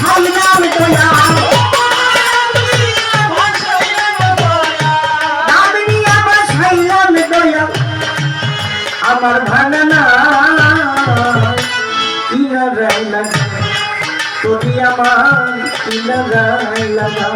ভাসাইলাম দয়া নাম নিয়া ভাসাইলাম দয়া আমার ভাঙনা কিনা রায় লাগা তুমি আমার কিনা রায় লাগা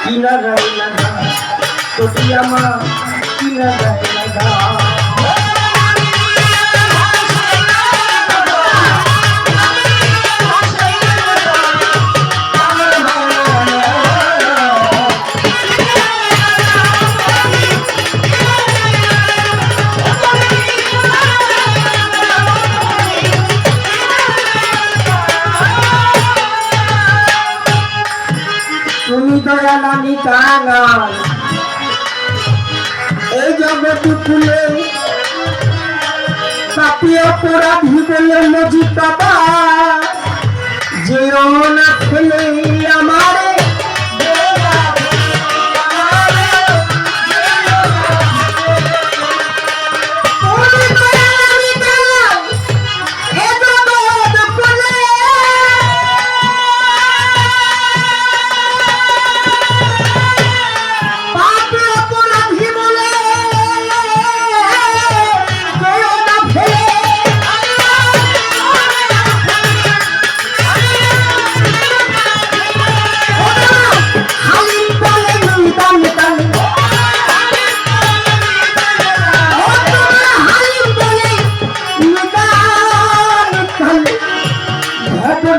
কিনা গায়ে লাগা তোটি আমার কিনা গায়ে লাগা তুমি দয়াল আমি কাঙাল এই জগৎ ফুলে পাপী অপরাধী বলে মজি বাবা যেও না ফেলে আমারে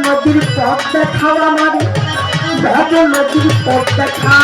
নদীর পথ দেখাও আমার ভেদ নদীর পথ দেখা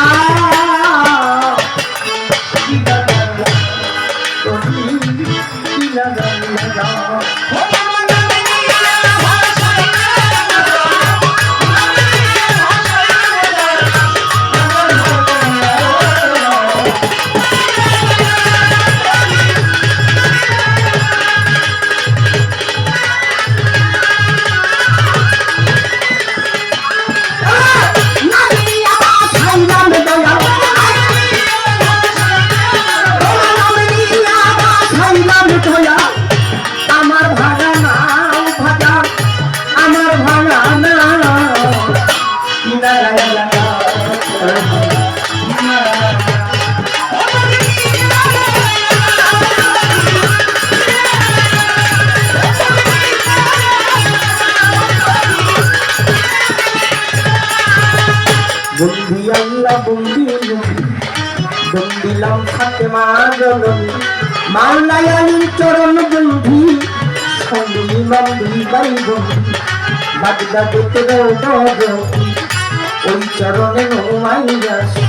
বন্দি আল্লাহ বন্দি বন্দিলাম ফাতেমা জননী মাওলাই আলীর চরণ বন্ধি সঙ্গী বন্ধি বাই বন্ধি বাগদাদেতে রোদী ওই চরণে নোমাই আসি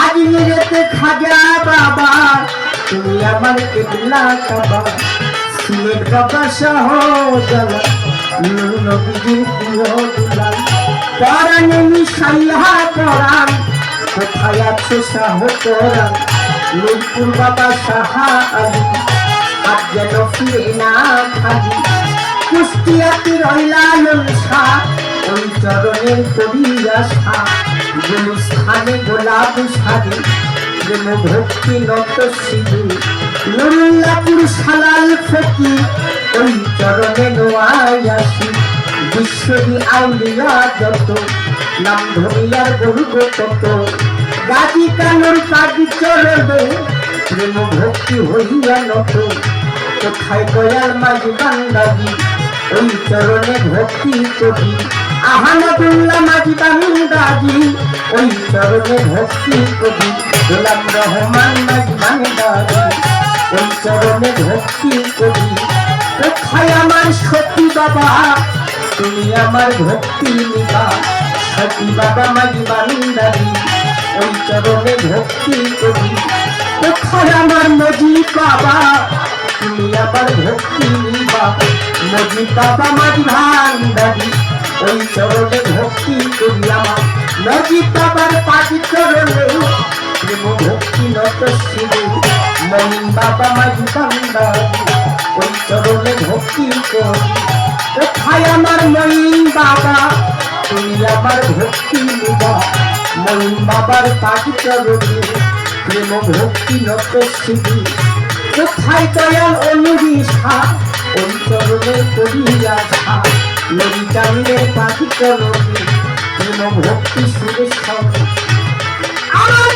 আজ নিরেতে খাজা বাবা তুমি আমার কেবলা কাবা সিলেট বাবা শাহ জালা নবীজির প্রিয় দুলাল পরাণে মিশাইয়া পরাণ কোথায় আছে শাহ পরাণ মিরপুর বাবা সাহা আলী আজ যেন ফিরে না খালি কুষ্টিয়াতে রইলা ললসা ওই চরণের কবি আশা গুলিস্থানে গোলাপ সারি প্রেম ভক্তি নত শিবু নুরুল্লাপুর সালাল ফকির ওই চরণে নোয়াই আসি বিশ্বরী আউলিয়া যত নাম ধরিয়ার গর্ব তত গাজী কানুর কাজী চরণে প্রেম ভক্তি হইয়া নত কোথায় দয়াল মাঝি বান্দাজি ওই চরণে ভক্তি করি আহমদুল্লাহ মাঝি বান্দাজি ওই চরণে ভক্তি করি গোলাম রহমান মাঝি বান্দাজি ওই চরণে ভক্তি করি কোথায় আমার সতী বাবা তুমি আমার ভক্তি নিবা সতী বাবা মাঝি বান্দাজি ওই চরণে ভক্তি করি কোথায় আমার মজিদ আমার ভক্তি বাবা মজি বাবা মাঝি ভান্ডারি ওই চরণে ভক্তি করি আমার মজি বাবার পাটি চরণে প্রেম ভক্তি নত শিবে মহিন বাবা মাঝি ভান্ডারি ওই চরণে ভক্তি করি কোথায় আমার মহিন বাবা তুমি আমার ভক্তি নিবা মহিন বাবার পাটি চরণে প্রেম ভক্তি নত শিবে কোথায় দয়াল অনুরিষা ওই চরণে করিয়া আশা নদী চাঁদে পাখি চরণে প্রেম ভক্তি সুরেশ্বর আমার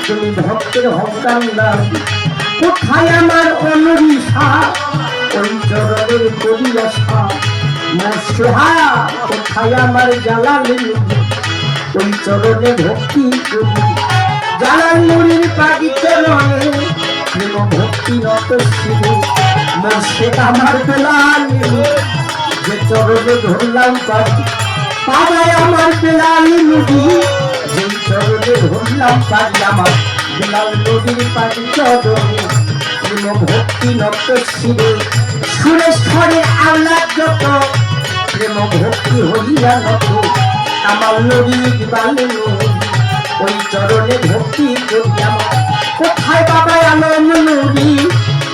তুমি ভক্তের হকার নাম কোথায় আমার অনুরিষা ওই চরণের করি আশা সোহা কোথায় আমার জালালি ওই চরণে ভক্তি করি জালাল মুড়ির পাগি চরণে প্রেম ভক্তি নত শিবে মোর্শেদ আমার বেলালি যে চরণে ধরলাম পাগি বাবায় আমার বেলালি মুড়ি যে চরণে ধরলাম পাগি আমার বেলাল নদীর পাগি চরণে প্রেম ভক্তি নত শিবে সুরেশ্বরের আহ্লাদ যত প্রেম ভক্তি হইয়া নত আমার নদী বালে ওই চরণে ভক্তি করি আমার কোথায় বাবা আলম নদী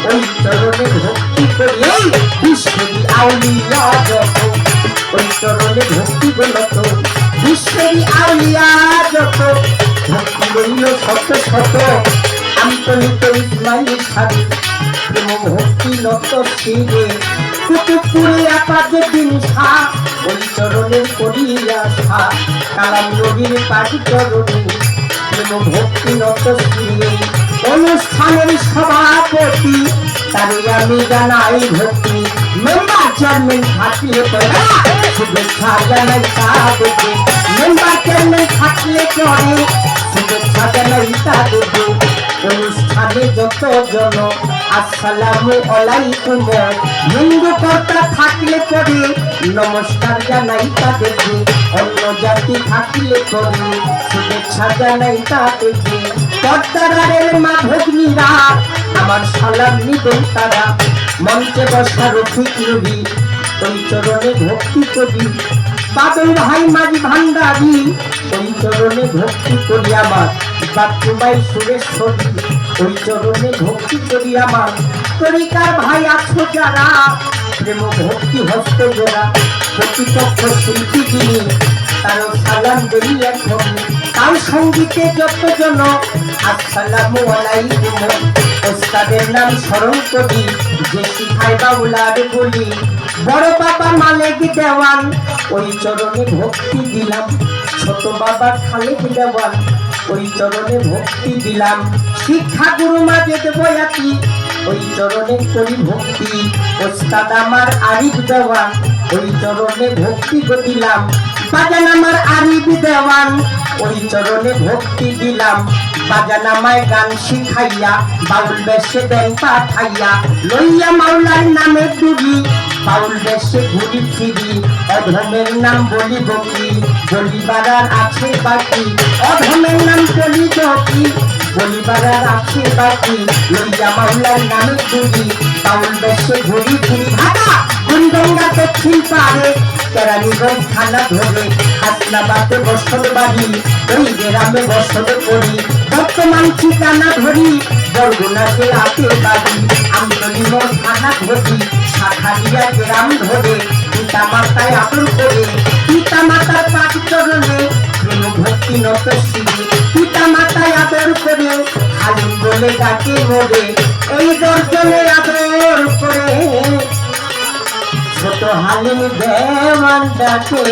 ওই চরণে ভক্তি করি বিশ্বরী আউলিয়া যত ওই চরণে ভক্তি বলত বিশ্বরী আউলিয়া যত ভক্তি রইল শত শত আন্তরিক ইসমাইল সারি প্রেম ভক্তি নত শিবে কুতুবপুরে আপাদের দিন সা ওই চরণের করিয়া সা কালাম নদীর পাটি চরণে প্রেম ভক্তি নত শিবে অনুষ্ঠানের সভাপতি তারে আমি জানাই ভক্তি মেম্বার চেয়ারম্যান থাকলে শুভেচ্ছা জানাই তাদেরকে মেম্বার চেয়ারম্যান থাকলে চলে শুভেচ্ছা জানাই তাদেরকে অনুষ্ঠানে যত জন আসসালামু আলাইকুম হিন্দু কর্তা থাকলে পরে নমস্কার জানাই তাদেরকে অন্য জাতি থাকলে পরে শুভেচ্ছা জানাই তাদেরকে কর্তারের মাধবনীরা আমার সালাম নিবেন তারা মঞ্চে বসা রফিক নবী ওই চরণে ভক্তি করি বাদল ভাই মাঝি ভান্ডারি ওই চরণে ভক্তি করি আমার বাচ্চুবাই সুরেশ্বরী ওই চরণে ভক্তি করি আমার তরিকার ভাই আছো যারা প্রেম ভক্তি হস্ত জোড়া প্রতিপক্ষ শিল্পী যিনি তার সালাম দেই এখন তার সঙ্গীতে যতজন আসসালামু আলাইকুম ওস্তাদের নাম স্মরণ করি যে শিখাই বাউলার বলি বড় বাবা মালিক দেওয়ান ওই চরণে ভক্তি দিলাম ছোট বাবা খালেক দেওয়ান ওই চরণে ভক্তি দিলাম শিক্ষা গুরু মাঝে বয়াতি ওই চরণে করি ভক্তি ওস্তাদ আমার আরিফ দেওয়ান ওই চরণে ভক্তি দিলাম বাজান আমার আরিফ দেওয়ান ওই চরণে ভক্তি দিলাম বাজান আমায় গান শিখাইয়া বাউল বেশে দেন পাঠাইয়া লইয়া মাওলার নামে ডুবি বাউল বেশে ঘুরি ফিরি অধমের নাম বলি বকি বলিবার আছে বাকি অধমের নাম বলি বকি বলিবার আছে বাকি লইয়া মাওলার নামে ডুবি বাউল বেশে ঘুরি ফিরি ভাগা গঙ্গা দক্ষিণ পারে কেরানীগঞ্জ থানা ধরে হাসনাবাদে বসত বাড়ি ওই গ্রামে বসত করি বর্তমান ঠিকানা ধরি বরগুনাতে আতে বাড়ি আমতলিমোড় থানা ধরি শাখারিয়া গ্রাম ধরে পিতা মাতায় আদর করে পিতা মাতার পাঠ চরণে প্রেম ভক্তি নত শিবে পিতা মাতায় আদর করে হালিম বলে ডাকে মোড়ে এই দর্শনে আদর করে ছোট হালিম দেওয়ান ডাকে